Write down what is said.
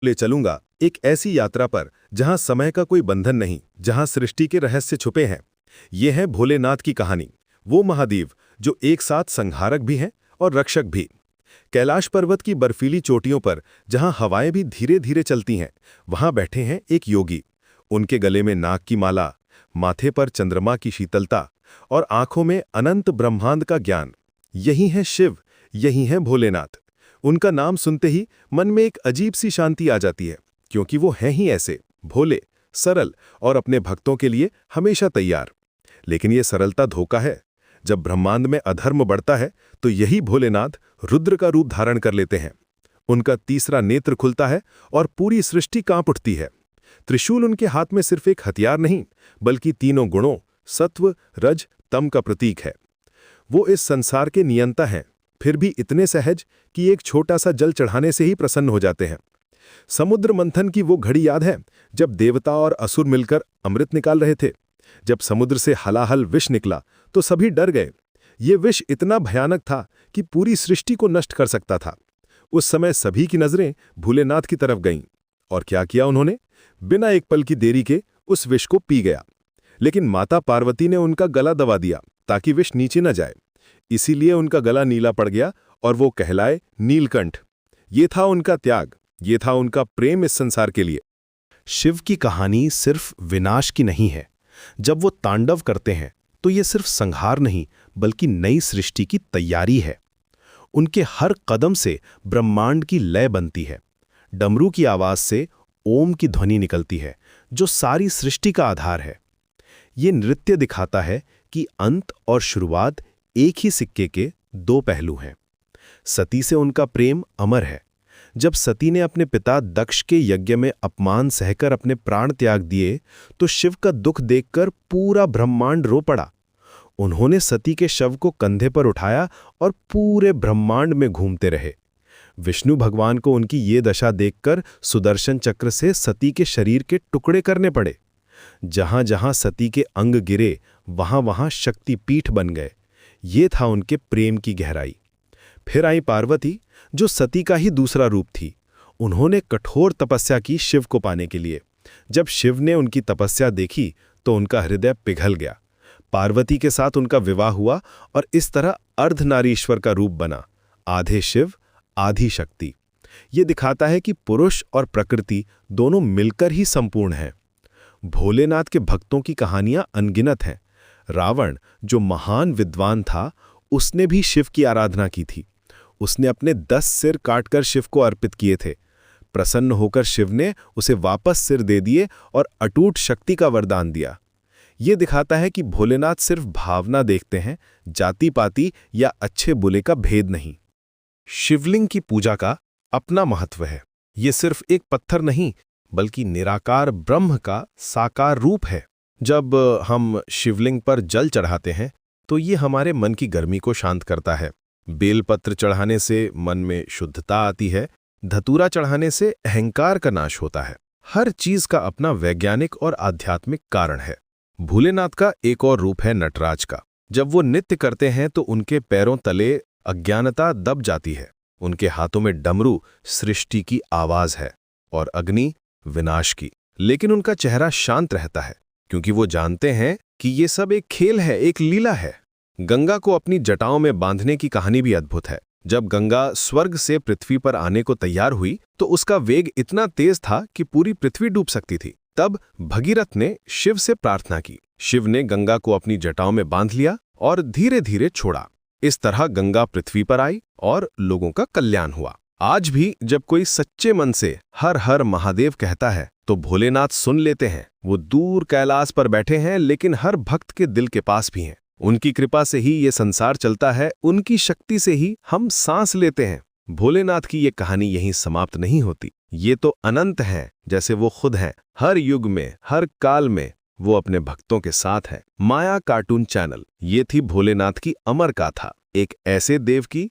ले चलूंगा एक ऐसी यात्रा पर जहां समय का कोई बंधन नहीं, जहां सृष्टि के रहस्य छुपे हैं। ये है भोलेनाथ की कहानी, वो महादेव जो एक साथ संहारक भी हैं और रक्षक भी। कैलाश पर्वत की बर्फीली चोटियों पर जहां हवाएं भी धीरे धीरे चलती हैं, वहां बैठे हैं एक योगी। उनके गले में नाग की माला, माथे पर चंद्रमा की शीतलता और आंखों में अनंत ब्रह्मांड का ज्ञान। यही है शिव, यही है भोलेनाथ। उनका नाम सुनते ही मन में एक अजीब सी शांति आ जाती है, क्योंकि वो हैं ही ऐसे भोले, सरल और अपने भक्तों के लिए हमेशा तैयार। लेकिन ये सरलता धोखा है। जब ब्रह्मांड में अधर्म बढ़ता है तो यही भोलेनाथ रुद्र का रूप धारण कर लेते हैं। उनका तीसरा नेत्र खुलता है और पूरी सृष्टि कांप उठती है। त्रिशूल उनके हाथ में सिर्फ एक हथियार नहीं, बल्कि तीनों गुणों सत्व, रज, तम का प्रतीक है। वो इस संसार के नियंता हैं, फिर भी इतने सहज कि एक छोटा सा जल चढ़ाने से ही प्रसन्न हो जाते हैं। समुद्र मंथन की वो घड़ी याद है जब देवता और असुर मिलकर अमृत निकाल रहे थे। जब समुद्र से हलाहल विष निकला तो सभी डर गए। ये विष इतना भयानक था कि पूरी सृष्टि को नष्ट कर सकता था। उस समय सभी की नजरें भोलेनाथ की तरफ गईं। और क्या किया उन्होंने? बिना एक पल की देरी के उस विष को पी गया। लेकिन माता पार्वती ने उनका गला दबा दिया ताकि विष नीचे न जाए। इसीलिए उनका गला नीला पड़ गया और वो कहलाए नीलकंठ। ये था उनका त्याग, ये था उनका प्रेम इस संसार के लिए। शिव की कहानी सिर्फ विनाश की नहीं है। जब वो तांडव करते हैं तो ये सिर्फ संहार नहीं, बल्कि नई सृष्टि की तैयारी है। उनके हर कदम से ब्रह्मांड की लय बनती है। डमरू की आवाज से ओम की ध्वनि निकलती है, जो सारी सृष्टि का आधार है। ये नृत्य दिखाता है कि अंत और शुरुआत एक ही सिक्के के दो पहलू हैं। सती से उनका प्रेम अमर है। जब सती ने अपने पिता दक्ष के यज्ञ में अपमान सहकर अपने प्राण त्याग दिए तो शिव का दुख देखकर पूरा ब्रह्मांड रो पड़ा। उन्होंने सती के शव को कंधे पर उठाया और पूरे ब्रह्मांड में घूमते रहे। विष्णु भगवान को उनकी ये दशा देखकर सुदर्शन चक्र से सती के शरीर के टुकड़े करने पड़े। जहां जहां सती के अंग गिरे, वहां वहां शक्तिपीठ बन गए। ये था उनके प्रेम की गहराई। फिर आई पार्वती, जो सती का ही दूसरा रूप थी। उन्होंने कठोर तपस्या की शिव को पाने के लिए। जब शिव ने उनकी तपस्या देखी तो उनका हृदय पिघल गया। पार्वती के साथ उनका विवाह हुआ और इस तरह अर्धनारीश्वर का रूप बना, आधे शिव आधी शक्ति। ये दिखाता है कि पुरुष और प्रकृति दोनों मिलकर ही संपूर्ण हैं। भोलेनाथ के भक्तों की कहानियां अनगिनत हैं। रावण, जो महान विद्वान था, उसने भी शिव की आराधना की थी। उसने अपने 10 सिर काटकर शिव को अर्पित किए थे। प्रसन्न होकर शिव ने उसे वापस सिर दे दिए और अटूट शक्ति का वरदान दिया। ये दिखाता है कि भोलेनाथ सिर्फ भावना देखते हैं, जाति पाति या अच्छे बुरे का भेद नहीं। शिवलिंग की पूजा का अपना महत्व है। ये सिर्फ एक पत्थर नहीं, बल्कि निराकार ब्रह्म का साकार रूप है। जब हम शिवलिंग पर जल चढ़ाते हैं तो ये हमारे मन की गर्मी को शांत करता है। बेलपत्र चढ़ाने से मन में शुद्धता आती है। धतूरा चढ़ाने से अहंकार का नाश होता है। हर चीज का अपना वैज्ञानिक और आध्यात्मिक कारण है। भोलेनाथ का एक और रूप है नटराज का। जब वो नृत्य करते हैं तो उनके पैरों तले अज्ञानता दब जाती है। उनके हाथों में डमरू सृष्टि की आवाज है और अग्नि विनाश की। लेकिन उनका चेहरा शांत रहता है, क्योंकि वो जानते हैं कि ये सब एक खेल है, एक लीला है। गंगा को अपनी जटाओं में बांधने की कहानी भी अद्भुत है। जब गंगा स्वर्ग से पृथ्वी पर आने को तैयार हुई तो उसका वेग इतना तेज था कि पूरी पृथ्वी डूब सकती थी। तब भगीरथ ने शिव से प्रार्थना की। शिव ने गंगा को अपनी जटाओं में बांध लिया और धीरे धीरे छोड़ा। इस तरह गंगा पृथ्वी पर आई और लोगों का कल्याण हुआ। आज भी जब कोई सच्चे मन से हर हर महादेव कहता है तो भोलेनाथ सुन लेते हैं। वो दूर कैलाश पर बैठे हैं, लेकिन हर भक्त के दिल के पास भी हैं। उनकी कृपा से ही ये संसार चलता है, उनकी शक्ति से ही हम सांस लेते हैं। भोलेनाथ की ये कहानी यहीं समाप्त नहीं होती। ये तो अनंत है, जैसे वो खुद हैं। हर युग में, हर काल में वो अपने भक्तों के साथ है। माया कार्टून चैनल, ये थी भोलेनाथ की अमर गाथा, एक ऐसे देव की